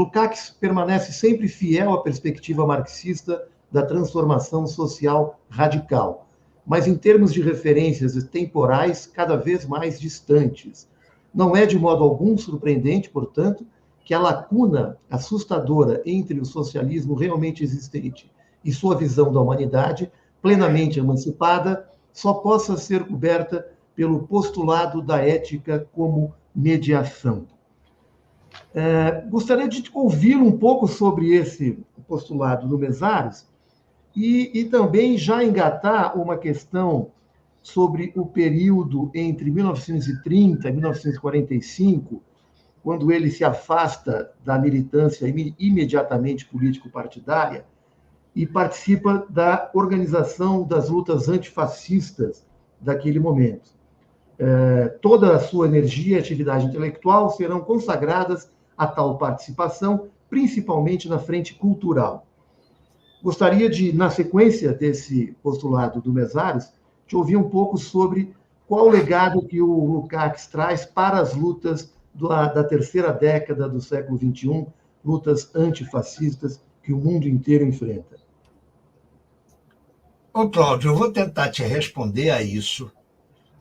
Lukács permanece sempre fiel à perspectiva marxista da transformação social radical, mas em termos de referências temporais cada vez mais distantes. Não é de modo algum surpreendente, portanto, que a lacuna assustadora entre o socialismo realmente existente e sua visão da humanidade, plenamente emancipada, só possa ser coberta pelo postulado da ética como mediação. Gostaria de ouvi-lo um pouco sobre esse postulado do Mesaros e também já engatar uma questão sobre o período entre 1930 e 1945, quando ele se afasta da militância imediatamente político-partidária e participa da organização das lutas antifascistas daquele momento. Toda a sua energia e atividade intelectual serão consagradas a tal participação, principalmente na frente cultural. Gostaria de, na sequência desse postulado do Mesaros, te ouvir um pouco sobre qual o legado que o Lukács traz para as lutas da terceira década do século XXI, lutas antifascistas que o mundo inteiro enfrenta. Ô, Cláudio, eu vou tentar te responder a isso,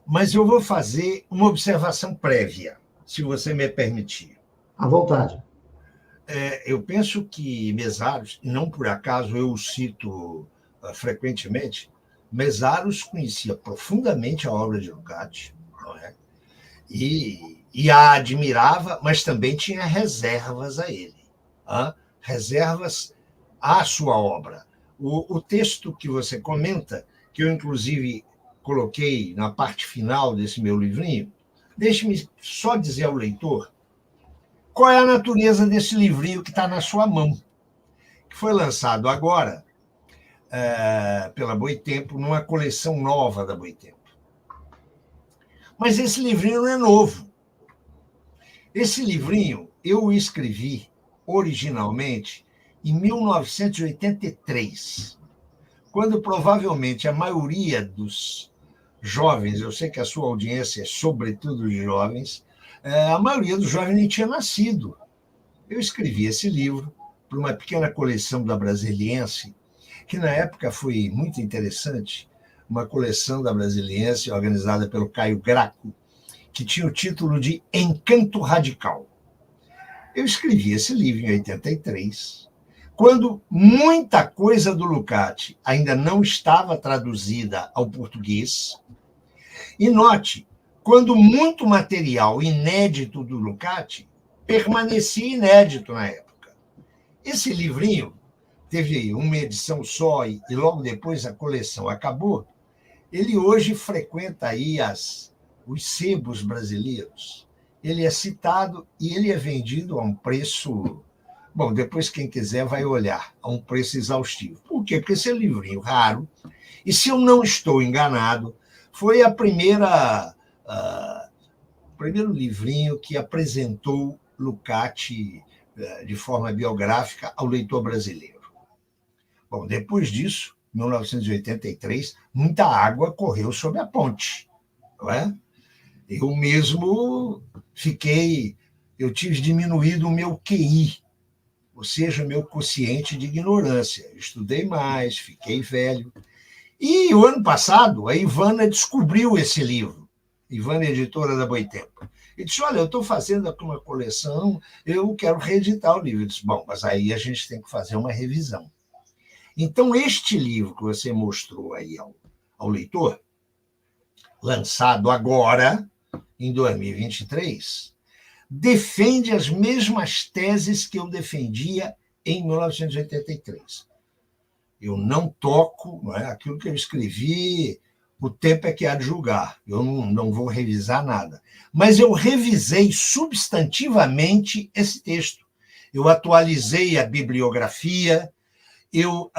mas eu vou fazer uma observação prévia, se você me permitir. À vontade. Eu penso que Mesaros, e não por acaso eu o cito frequentemente, Mesaros conhecia profundamente a obra de Lukács, não é? E a admirava, mas também tinha reservas a ele, reservas à sua obra. O texto que você comenta, que eu inclusive coloquei na parte final desse meu livrinho, deixe-me só dizer ao leitor qual é a natureza desse livrinho que está na sua mão, que foi lançado agora pela Boitempo, numa coleção nova da Boitempo. Mas esse livrinho não é novo. Esse livrinho eu o escrevi originalmente em 1983, quando provavelmente a maioria dos jovens, eu sei que a sua audiência é sobretudo de jovens, a maioria dos jovens nem tinha nascido. Eu escrevi esse livro para uma pequena coleção da Brasiliense, que na época foi muito interessante, uma coleção da Brasiliense organizada pelo Caio Graco, que tinha o título de Encanto Radical. Eu escrevi esse livro em 83, quando muita coisa do Lukács ainda não estava traduzida ao português. E note, quando muito material inédito do Lukács permanecia inédito na época. Esse livrinho teve uma edição só e logo depois a coleção acabou. Ele hoje frequenta aí os sebos brasileiros. Ele é citado e ele é vendido a um preço... Bom, depois quem quiser vai olhar, a um preço exaustivo. Por quê? Porque esse é um livrinho raro, e se eu não estou enganado, foi o primeiro livrinho que apresentou Lukács de forma biográfica ao leitor brasileiro. Bom, depois disso, em 1983, muita água correu sobre a ponte, não é? Eu mesmo eu tive diminuído o meu QI, ou seja, o meu quociente de ignorância. Eu estudei mais, fiquei velho. E o ano passado, a Ivana descobriu esse livro. Ivana, editora da Boitempo. E disse, olha, eu estou fazendo aqui uma coleção, eu quero reeditar o livro. Eu disse, bom, mas aí a gente tem que fazer uma revisão. Então, este livro que você mostrou aí ao leitor, lançado agora, em 2023, defende as mesmas teses que eu defendia em 1983. Eu não toco, não é? Aquilo que eu escrevi, o tempo é que há de julgar. Eu não vou revisar nada. Mas eu revisei substantivamente esse texto. Eu atualizei a bibliografia, eu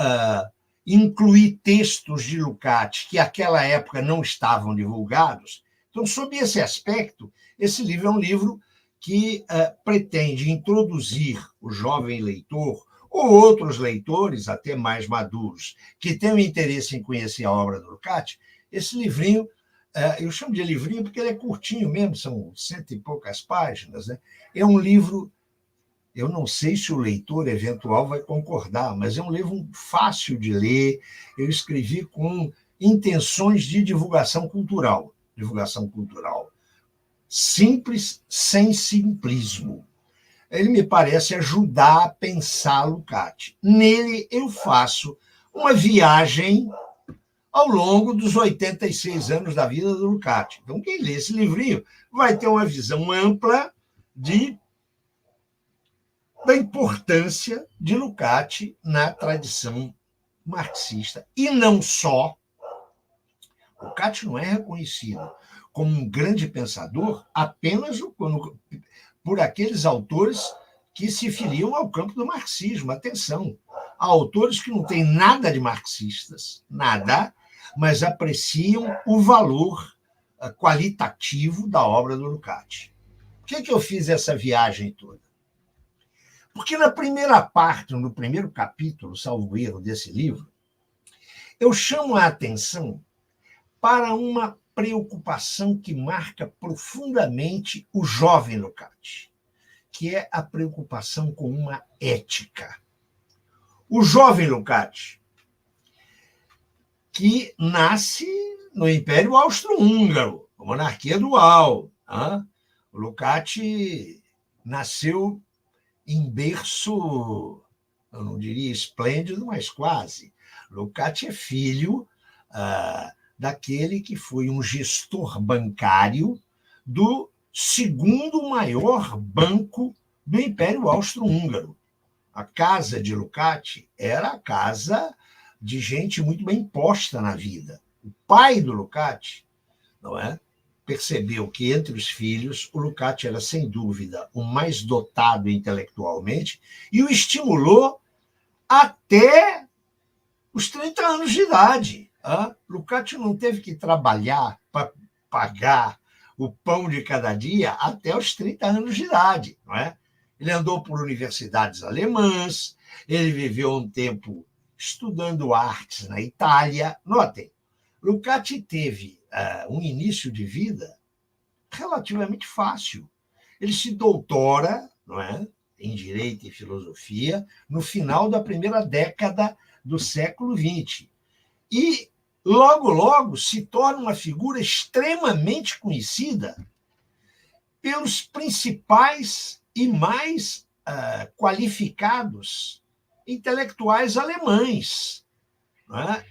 incluí textos de Lukács que naquela época não estavam divulgados. Então, sob esse aspecto, esse livro é um livro que pretende introduzir o jovem leitor ou outros leitores, até mais maduros, que tenham interesse em conhecer a obra do Lukács. Esse livrinho, eu chamo de livrinho porque ele é curtinho mesmo, são 100 e poucas páginas, né? É um livro Eu não sei se o leitor eventual vai concordar, mas é um livro fácil de ler. Eu escrevi com intenções de divulgação cultural. Divulgação cultural simples, sem simplismo. Ele me parece ajudar a pensar Lukács. Nele, eu faço uma viagem ao longo dos 86 anos da vida do Lukács. Então, quem lê esse livrinho vai ter uma visão ampla da importância de Lukács na tradição marxista. E não só. Lukács não é reconhecido como um grande pensador apenas por aqueles autores que se filiam ao campo do marxismo. Atenção, há autores que não têm nada de marxistas, nada, mas apreciam o valor qualitativo da obra do Lukács. Por que eu fiz essa viagem toda? Porque na primeira parte, no primeiro capítulo, salvo erro, desse livro, eu chamo a atenção para uma preocupação que marca profundamente o jovem Lukács, que é a preocupação com uma ética. O jovem Lukács, que nasce no Império Austro-Húngaro, a monarquia dual. O Lukács nasceu em berço, eu não diria esplêndido, mas quase. Lukács é filho daquele que foi um gestor bancário do segundo maior banco do Império Austro-Húngaro. A casa de Lukács era a casa de gente muito bem posta na vida. O pai do Lukács, não é? Percebeu que entre os filhos o Lukács era, sem dúvida, o mais dotado intelectualmente e o estimulou até os 30 anos de idade. Lukács não teve que trabalhar para pagar o pão de cada dia até os 30 anos de idade. Não é? Ele andou por universidades alemãs, ele viveu um tempo estudando artes na Itália. Notem, Lukács teve um início de vida relativamente fácil. Ele se doutora, não é, em Direito e Filosofia no final da primeira década do século XX. E, logo, se torna uma figura extremamente conhecida pelos principais e mais qualificados intelectuais alemães. Não é?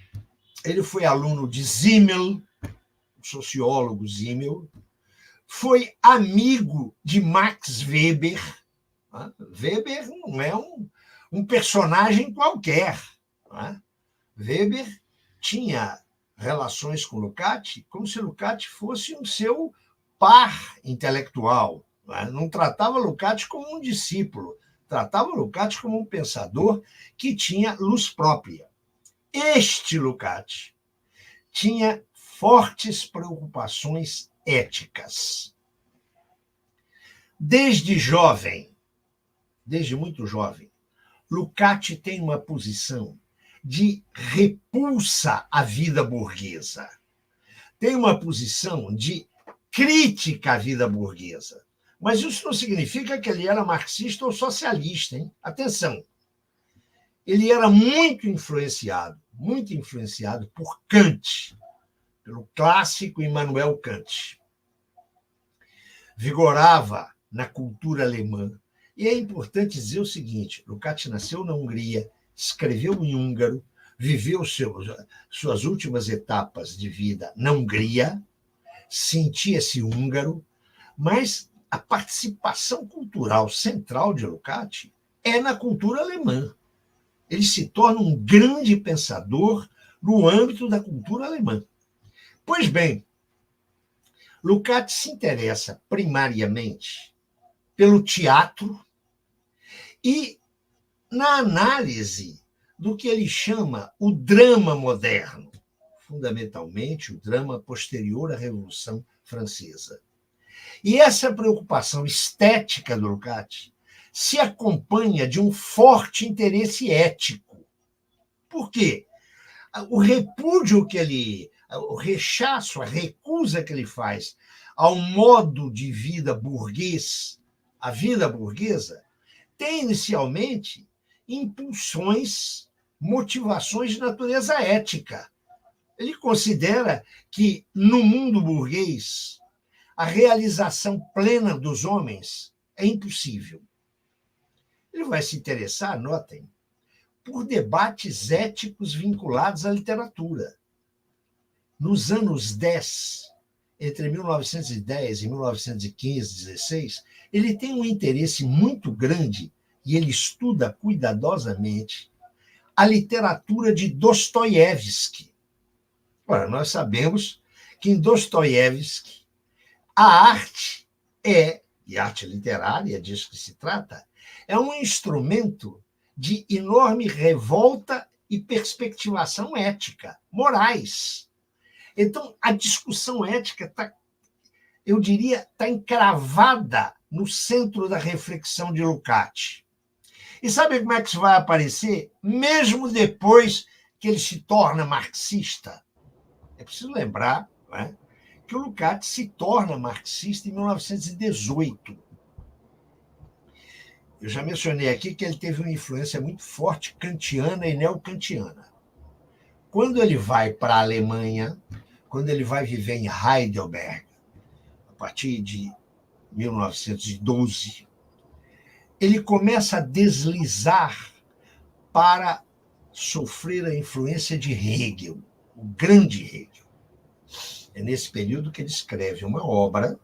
Ele foi aluno de Simmel, o sociólogo Simmel, foi amigo de Max Weber. Weber não é um personagem qualquer. Weber tinha relações com Lukács como se Lukács fosse um seu par intelectual. Não tratava Lukács como um discípulo, tratava Lukács como um pensador que tinha luz própria. Este Lukács tinha fortes preocupações éticas. Desde muito jovem, Lukács tem uma posição de repulsa à vida burguesa. Tem uma posição de crítica à vida burguesa. Mas isso não significa que ele era marxista ou socialista, hein? Atenção! Ele era muito influenciado por Kant, pelo clássico Immanuel Kant. Vigorava na cultura alemã. E é importante dizer o seguinte: Lukács nasceu na Hungria, escreveu em húngaro, viveu suas últimas etapas de vida na Hungria, sentia-se húngaro, mas a participação cultural central de Lukács é na cultura alemã. Ele se torna um grande pensador no âmbito da cultura alemã. Pois bem, Lukács se interessa primariamente pelo teatro e na análise do que ele chama o drama moderno, fundamentalmente o drama posterior à Revolução Francesa. E essa preocupação estética do Lukács se acompanha de um forte interesse ético. Por quê? O repúdio o rechaço, a recusa que ele faz ao modo de vida burguês, a vida burguesa, tem inicialmente impulsões, motivações de natureza ética. Ele considera que, no mundo burguês, a realização plena dos homens é impossível. Ele vai se interessar, notem, por debates éticos vinculados à literatura. Nos anos 10, entre 1910 e 1915, 16, ele tem um interesse muito grande e ele estuda cuidadosamente a literatura de Dostoiévski. Ora, nós sabemos que em Dostoiévski a arte e arte literária, é disso que se trata, é um instrumento de enorme revolta e perspectivação ética, morais. Então, a discussão ética está, eu diria, está encravada no centro da reflexão de Lukács. E sabe como é que isso vai aparecer? Mesmo depois que ele se torna marxista. É preciso lembrar, não é, que o Lukács se torna marxista em 1918. Eu já mencionei aqui que ele teve uma influência muito forte kantiana e neokantiana. Quando ele vai para a Alemanha, quando ele vai viver em Heidelberg, a partir de 1912, ele começa a deslizar para sofrer a influência de Hegel, o grande Hegel. É nesse período que ele escreve uma obra,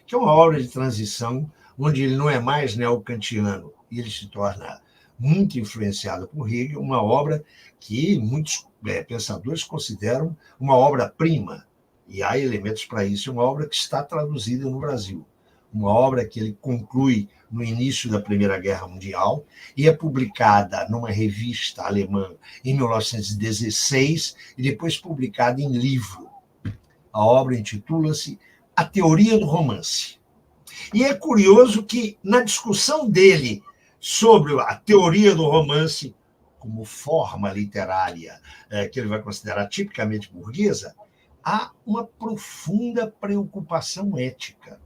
que é uma obra de transição, onde ele não é mais neocantiano, e ele se torna muito influenciado por Hegel, uma obra que muitos pensadores consideram uma obra-prima, e há elementos para isso, uma obra que está traduzida no Brasil, uma obra que ele conclui no início da Primeira Guerra Mundial e é publicada numa revista alemã em 1916 e depois publicada em livro. A obra intitula-se A Teoria do Romance. E é curioso que, na discussão dele sobre a teoria do romance como forma literária que ele vai considerar tipicamente burguesa, há uma profunda preocupação ética.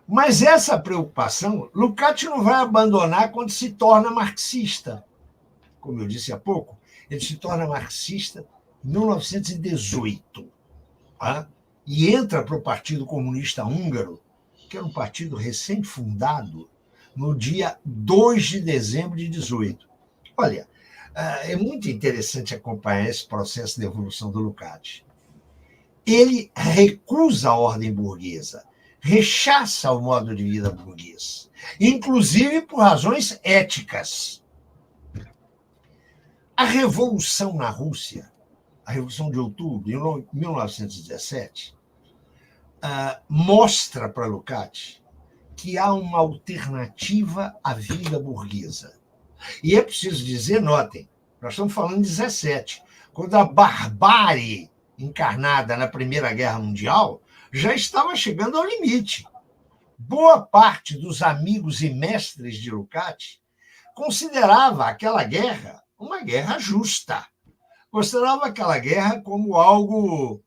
Mas essa preocupação, Lukács não vai abandonar quando se torna marxista. Como eu disse há pouco, ele se torna marxista em 1918. E entra para o Partido Comunista Húngaro, que era um partido recém-fundado, no dia 2 de dezembro de 18. Olha, é muito interessante acompanhar esse processo de evolução do Lukács. Ele recusa a ordem burguesa, rechaça o modo de vida burguês, inclusive por razões éticas. A revolução na Rússia, a Revolução de Outubro de 1917, mostra para Lukács que há uma alternativa à vida burguesa. E é preciso dizer, notem, nós estamos falando de 17, quando a barbárie encarnada na Primeira Guerra Mundial já estava chegando ao limite. Boa parte dos amigos e mestres de Lukács considerava aquela guerra uma guerra justa. Considerava aquela guerra como algo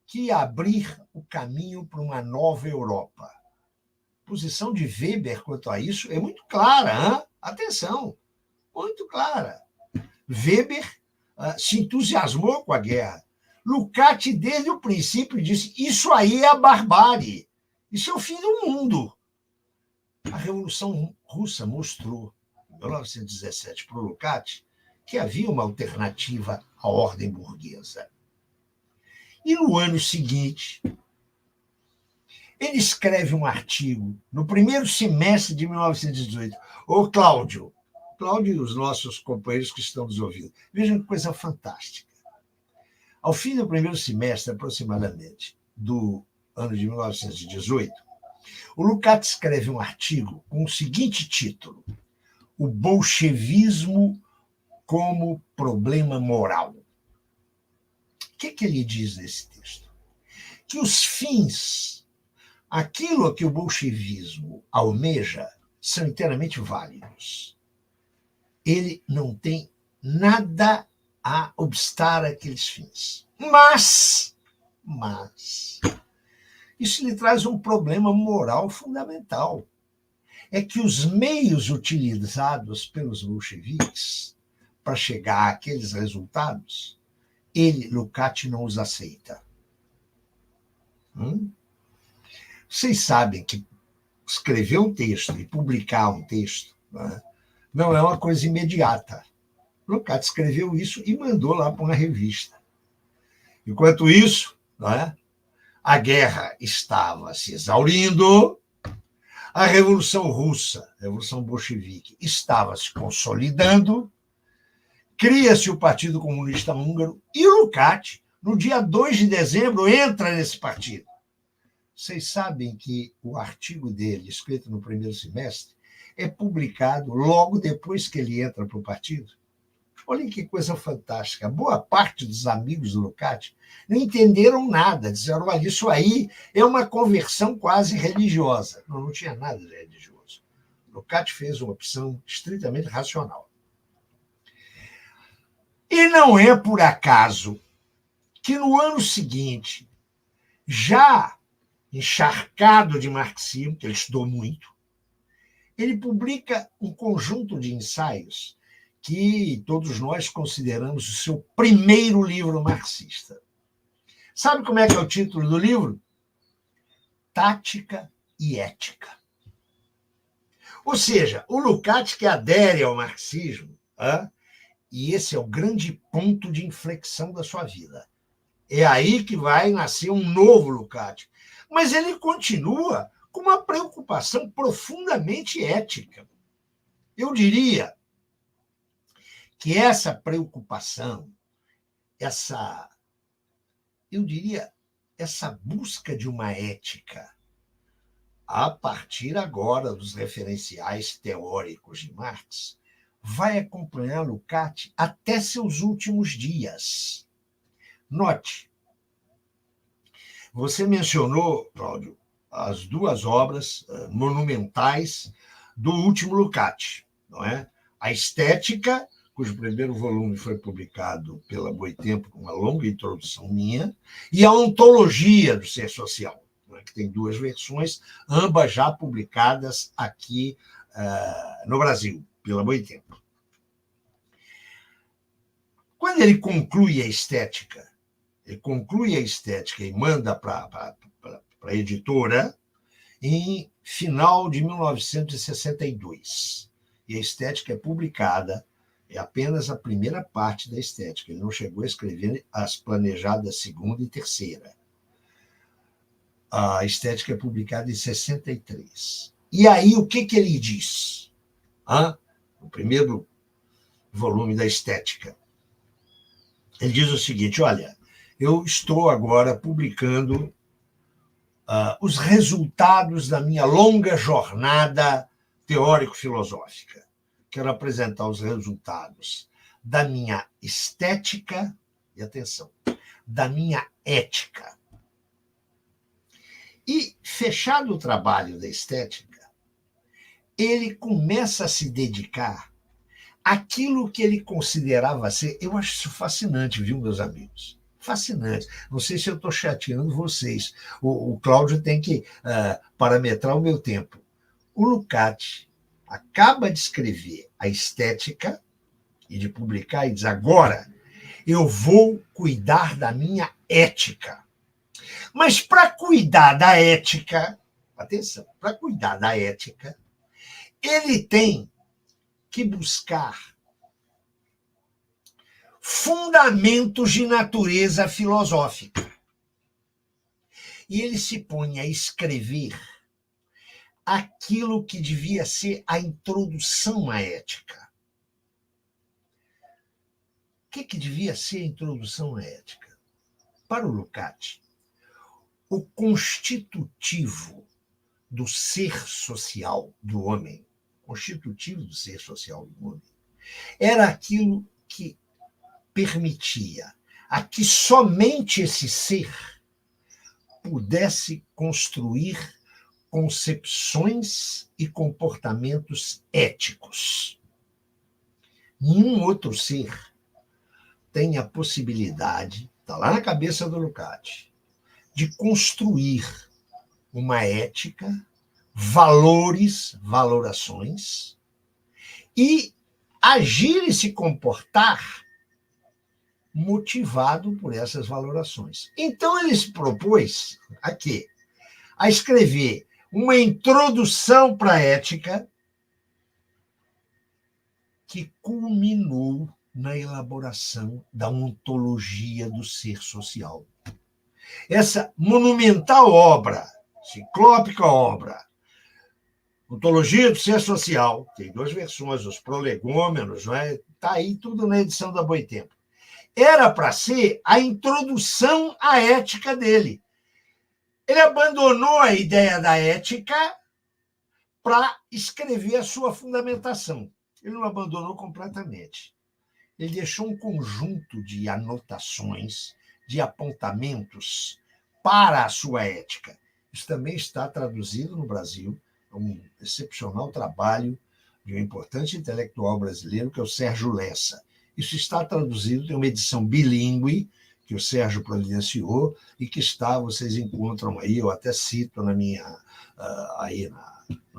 que ia abrir o caminho para uma nova Europa. A posição de Weber quanto a isso é muito clara, hein? Atenção, muito clara. Weber se entusiasmou com a guerra. Lukács, desde o princípio, disse: isso aí é a barbárie, isso é o fim do mundo. A Revolução Russa mostrou, em 1917, para o Lukács, que havia uma alternativa à ordem burguesa. E no ano seguinte, ele escreve um artigo, no primeiro semestre de 1918. Ô, Cláudio e os nossos companheiros que estão nos ouvindo, vejam que coisa fantástica. Ao fim do primeiro semestre, aproximadamente, do ano de 1918, o Lukács escreve um artigo com o seguinte título: O bolchevismo como problema moral. O que ele diz nesse texto? Que os fins, aquilo a que o bolchevismo almeja, são inteiramente válidos. Ele não tem nada a obstar aqueles fins. Mas, isso lhe traz um problema moral fundamental. é que os meios utilizados pelos bolcheviques para chegar àqueles resultados, Lukács, não os aceita. Vocês sabem que escrever um texto e publicar um texto, né, não é uma coisa imediata. Lukács escreveu isso e mandou lá para uma revista. Enquanto isso, né, a guerra estava se exaurindo, a Revolução Russa, a Revolução Bolchevique, estava se consolidando, cria-se o Partido Comunista Húngaro e Lukács, no dia 2 de dezembro, entra nesse partido. Vocês sabem que o artigo dele, escrito no primeiro semestre, é publicado logo depois que ele entra para o partido? Olhem que coisa fantástica. Boa parte dos amigos do Lukács não entenderam nada. Disseram, olha, isso aí é uma conversão quase religiosa. Não tinha nada de religioso. Lukács fez uma opção estritamente racional. E não é por acaso que no ano seguinte, já encharcado de marxismo, que ele estudou muito, ele publica um conjunto de ensaios que todos nós consideramos o seu primeiro livro marxista. Sabe como é que é o título do livro? Tática e Ética. Ou seja, o Lukács que adere ao marxismo, e esse é o grande ponto de inflexão da sua vida. É aí que vai nascer um novo Lukács. Mas ele continua com uma preocupação profundamente ética. Eu diria que essa preocupação, essa busca de uma ética, a partir agora dos referenciais teóricos de Marx, vai acompanhar Lukács até seus últimos dias. Note, você mencionou, Cláudio, as duas obras monumentais do último Lukács, não é? A Estética, cujo primeiro volume foi publicado pela Boitempo, com uma longa introdução minha, e a Ontologia do Ser Social, que tem duas versões, ambas já publicadas aqui no Brasil, pela Boitempo. Quando ele conclui a Estética e manda para a editora em final de 1962. E a Estética é publicada, é apenas a primeira parte da Estética. Ele não chegou a escrever as planejadas segunda e terceira. A Estética é publicada em 63. E aí, o que ele diz? O primeiro volume da Estética. Ele diz o seguinte, olha, eu estou agora publicando os resultados da minha longa jornada teórico-filosófica. Quero apresentar os resultados da minha estética, e atenção, da minha ética. E, fechado o trabalho da estética, ele começa a se dedicar àquilo que ele considerava ser... Eu acho isso fascinante, viu, meus amigos? Fascinante. Não sei se eu estou chateando vocês. O Cláudio tem que parametrar o meu tempo. O Lukács acaba de escrever a Estética e de publicar e diz, agora eu vou cuidar da minha ética. Mas para cuidar da ética, atenção, para cuidar da ética, ele tem que buscar fundamentos de natureza filosófica. E ele se põe a escrever aquilo que devia ser a introdução à ética. O que devia ser a introdução à ética? Para o Lukács, o constitutivo do ser social do homem, era aquilo que permitia a que somente esse ser pudesse construir concepções e comportamentos éticos. Nenhum outro ser tem a possibilidade, está lá na cabeça do Lukács, de construir uma ética valores, valorações, e agir e se comportar motivado por essas valorações. Então, ele se propôs a quê? A escrever uma introdução para a ética que culminou na elaboração da ontologia do ser social. Essa monumental obra, ciclópica obra, Ontologia do Ser Social, tem 2 versões, os prolegômenos, não é? Está aí tudo na edição da Boitempo. Era para ser a introdução à ética dele. Ele abandonou a ideia da ética para escrever a sua fundamentação. Ele não abandonou completamente. Ele deixou um conjunto de anotações, de apontamentos para a sua ética. Isso também está traduzido no Brasil, um excepcional trabalho de um importante intelectual brasileiro, que é o Sérgio Lessa. Isso está traduzido, tem uma edição bilíngue que o Sérgio providenciou e que está, vocês encontram aí, eu até cito no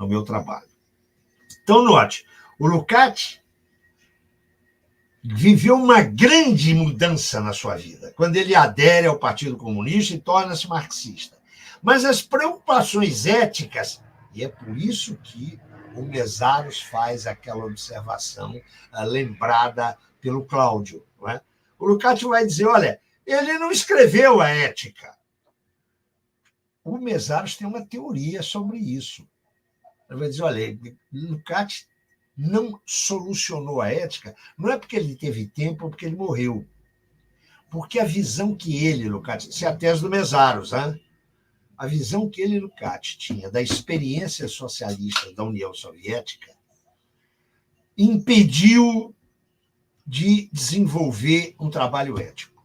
meu trabalho. Então, note, o Lukács viveu uma grande mudança na sua vida, quando ele adere ao Partido Comunista e torna-se marxista. Mas as preocupações éticas, e é por isso que o Mesaros faz aquela observação lembrada pelo Cláudio. Não é? O Lukács vai dizer, olha, ele não escreveu a ética. O Mesaros tem uma teoria sobre isso. Ele vai dizer, olha, Lukács não solucionou a ética, não é porque ele teve tempo ou porque ele morreu. Porque a visão que ele, Lukács, isso é a tese do Mesaros, hein? A visão que ele, Lukács, tinha da experiência socialista da União Soviética impediu de desenvolver um trabalho ético.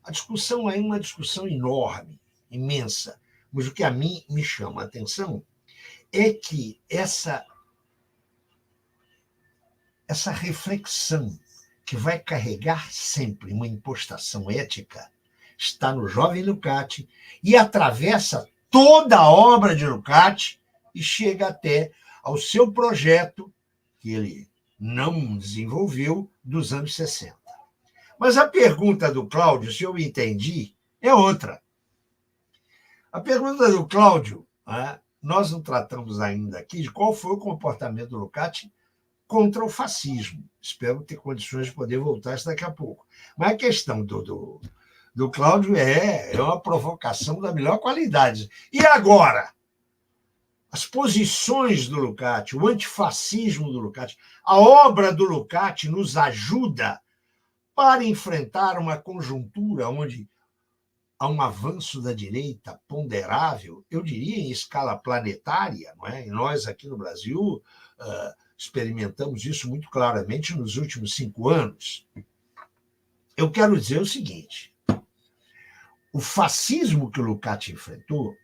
A discussão é uma discussão enorme, imensa, mas o que a mim me chama a atenção é que essa reflexão que vai carregar sempre uma impostação ética está no jovem Lukács e atravessa toda a obra de Lukács e chega até ao seu projeto, que ele não desenvolveu, dos anos 60. Mas a pergunta do Cláudio, se eu entendi, é outra. A pergunta do Cláudio, nós não tratamos ainda aqui de qual foi o comportamento do Lukács contra o fascismo. Espero ter condições de poder voltar a isso daqui a pouco. Mas a questão do Cláudio é uma provocação da melhor qualidade. E agora? As posições do Lukács, o antifascismo do Lukács, a obra do Lukács nos ajuda para enfrentar uma conjuntura onde há um avanço da direita ponderável, eu diria em escala planetária, não é? E nós aqui no Brasil experimentamos isso muito claramente nos últimos 5 anos. Eu quero dizer o seguinte, o fascismo que o Lukács enfrentou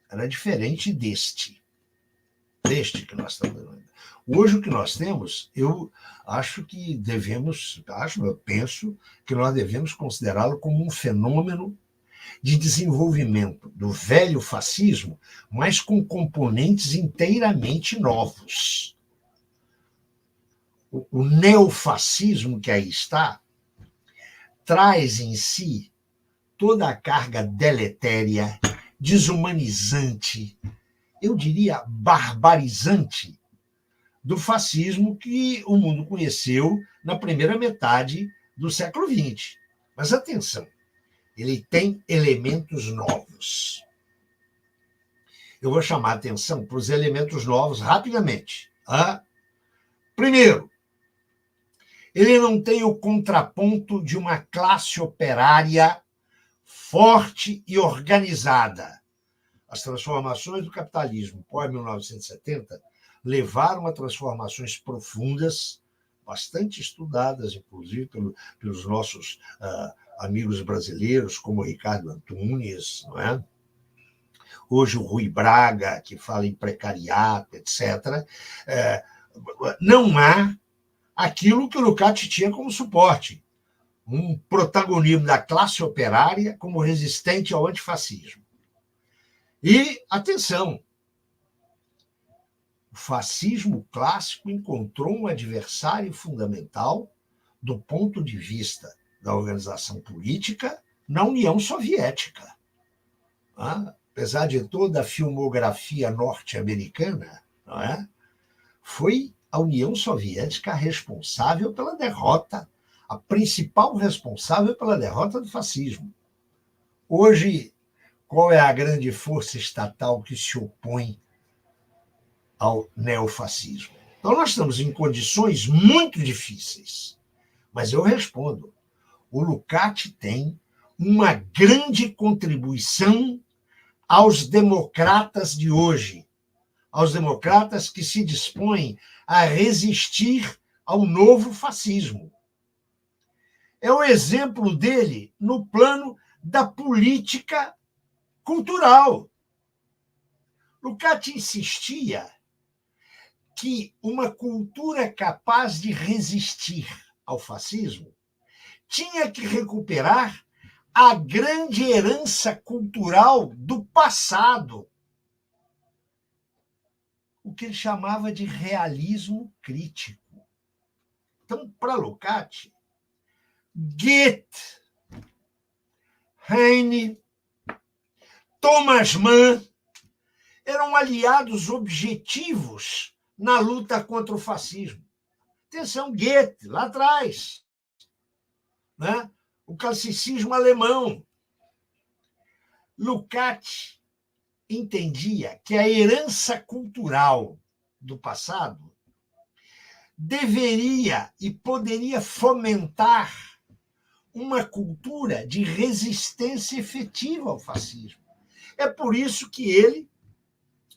era diferente deste que nós estamos vendo. Hoje o que nós temos, eu acho que eu penso que nós devemos considerá-lo como um fenômeno de desenvolvimento do velho fascismo, mas com componentes inteiramente novos. O neofascismo que aí está traz em si toda a carga deletéria, desumanizante, eu diria barbarizante, do fascismo que o mundo conheceu na primeira metade do século XX. Mas atenção, ele tem elementos novos. Eu vou chamar a atenção para os elementos novos rapidamente. Primeiro, ele não tem o contraponto de uma classe operária forte e organizada. As transformações do capitalismo pós-1970 levaram a transformações profundas, bastante estudadas, inclusive pelos nossos amigos brasileiros, como o Ricardo Antunes, não é? Hoje o Rui Braga, que fala em precariato, etc. Não há aquilo que o Lukács tinha como suporte, um protagonismo da classe operária como resistente ao antifascismo. E, atenção, fascismo clássico encontrou um adversário fundamental do ponto de vista da organização política na União Soviética. Apesar de toda a filmografia norte-americana, não é? Foi a União Soviética responsável pela derrota, a principal responsável pela derrota do fascismo. Hoje, qual é a grande força estatal que se opõe ao neofascismo? Então, nós estamos em condições muito difíceis. Mas eu respondo, o Lukács tem uma grande contribuição aos democratas de hoje, aos democratas que se dispõem a resistir ao novo fascismo. É o exemplo dele no plano da política cultural. Lukács insistia que uma cultura capaz de resistir ao fascismo tinha que recuperar a grande herança cultural do passado, o que ele chamava de realismo crítico. Então, para Lukács, Goethe, Heine, Thomas Mann eram aliados objetivos na luta contra o fascismo. Atenção, Goethe, lá atrás, né? O classicismo alemão. Lukács entendia que a herança cultural do passado deveria e poderia fomentar uma cultura de resistência efetiva ao fascismo. É por isso que ele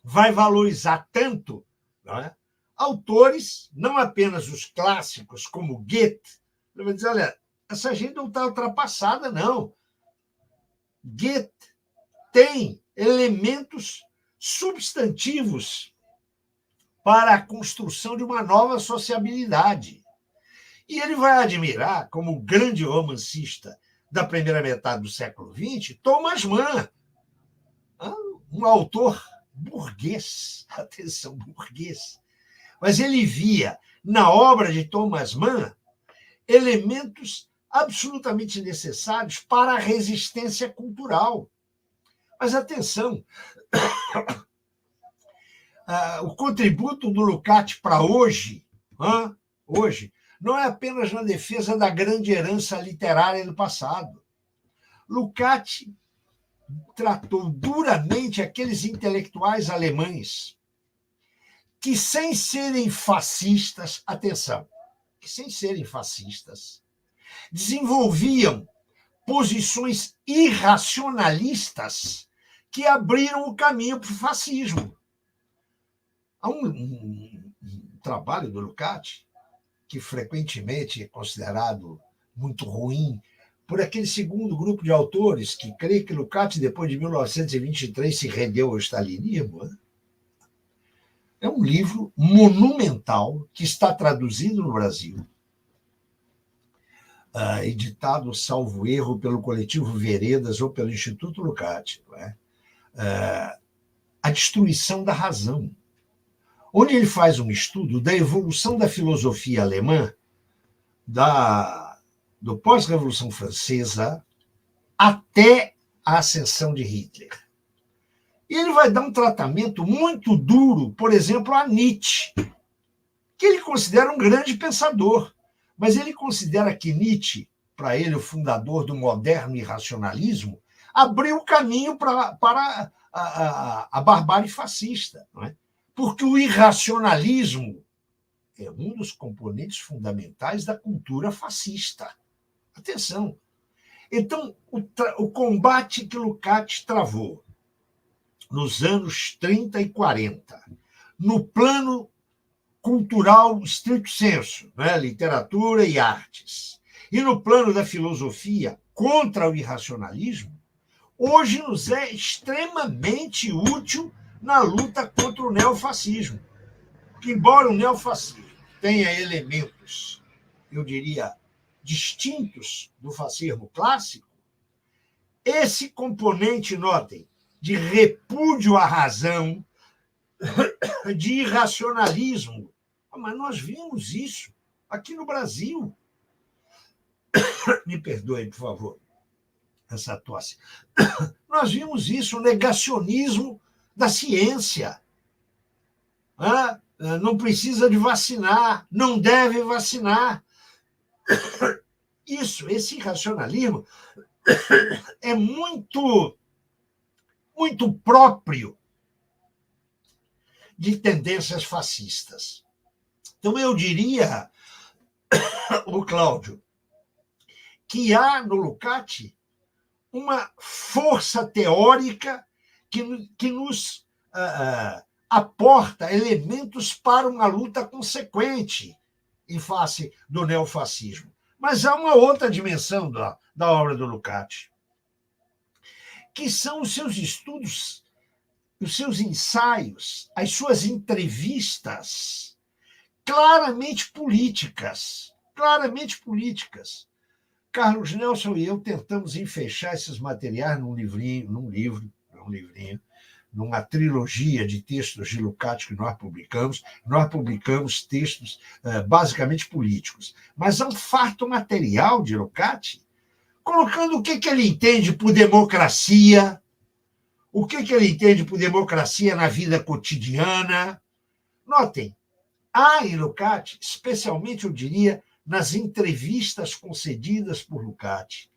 vai valorizar tanto, não é, autores, não apenas os clássicos, como Goethe. Ele vai dizer, olha, essa gente não está ultrapassada, não. Goethe tem elementos substantivos para a construção de uma nova sociabilidade. E ele vai admirar, como grande romancista da primeira metade do século XX, Thomas Mann, um autor burguês, atenção, burguês. Mas ele via na obra de Thomas Mann elementos absolutamente necessários para a resistência cultural. Mas atenção, o contributo do Lukács para hoje não é apenas na defesa da grande herança literária do passado. Lukács tratou duramente aqueles intelectuais alemães que, sem serem fascistas, atenção, que sem serem fascistas, desenvolviam posições irracionalistas que abriram o caminho para o fascismo. Há um trabalho do Lukács que frequentemente é considerado muito ruim por aquele segundo grupo de autores que crê que Lukács, depois de 1923, se rendeu ao stalinismo. É um livro monumental que está traduzido no Brasil, editado, salvo erro, pelo Coletivo Veredas ou pelo Instituto Lukács, A Destruição da Razão, onde ele faz um estudo da evolução da filosofia alemã do pós-Revolução Francesa até a ascensão de Hitler. E ele vai dar um tratamento muito duro, por exemplo, a Nietzsche, que ele considera um grande pensador, mas ele considera que Nietzsche, para ele, o fundador do moderno irracionalismo, abriu o caminho para a barbárie fascista, não é? Porque o irracionalismo é um dos componentes fundamentais da cultura fascista. Atenção. Então, o combate que Lukács travou nos anos 30 e 40, no plano cultural estrito senso, né? Literatura e artes, e no plano da filosofia contra o irracionalismo, hoje nos é extremamente útil na luta contra o neofascismo. Porque, embora o neofascismo tenha elementos, eu diria, distintos do fascismo clássico, esse componente, notem, de repúdio à razão, de irracionalismo. Mas nós vimos isso aqui no Brasil. Me perdoe, por favor, essa tosse. Nós vimos isso, o negacionismo da ciência. Não precisa de vacinar, não deve vacinar. Esse irracionalismo é muito próprio de tendências fascistas. Então, eu diria, o Cláudio, que há no Lukács uma força teórica que nos aporta elementos para uma luta consequente em face do neofascismo. Mas há uma outra dimensão da obra do Lukács, que são os seus estudos, os seus ensaios, as suas entrevistas claramente políticas. Carlos Nelson e eu tentamos enfeixar esses materiais num livrinho, numa trilogia de textos de Lukács que nós publicamos. Nós publicamos textos basicamente políticos. Mas há um farto material de Lukács, colocando o que ele entende por democracia, o que ele entende por democracia na vida cotidiana. Notem, há em Lukács, especialmente, eu diria, nas entrevistas concedidas por Lukács,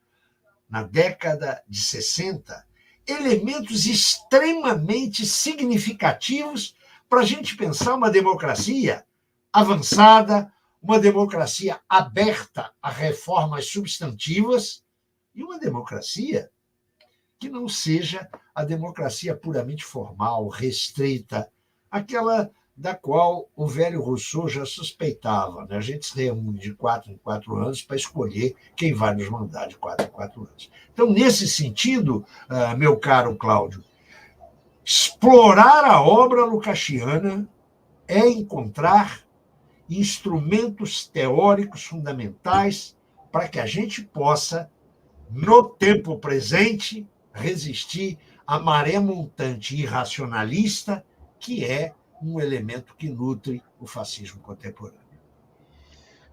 na década de 60, elementos extremamente significativos para a gente pensar uma democracia avançada, uma democracia aberta a reformas substantivas e uma democracia que não seja a democracia puramente formal, restrita, aquela da qual o velho Rousseau já suspeitava. Né? A gente se reúne de 4 em 4 anos para escolher quem vai nos mandar de 4 em 4 anos. Então, nesse sentido, meu caro Cláudio, explorar a obra lucasiana é encontrar instrumentos teóricos fundamentais para que a gente possa, no tempo presente, resistir à maré montante irracionalista que é um elemento que nutre o fascismo contemporâneo.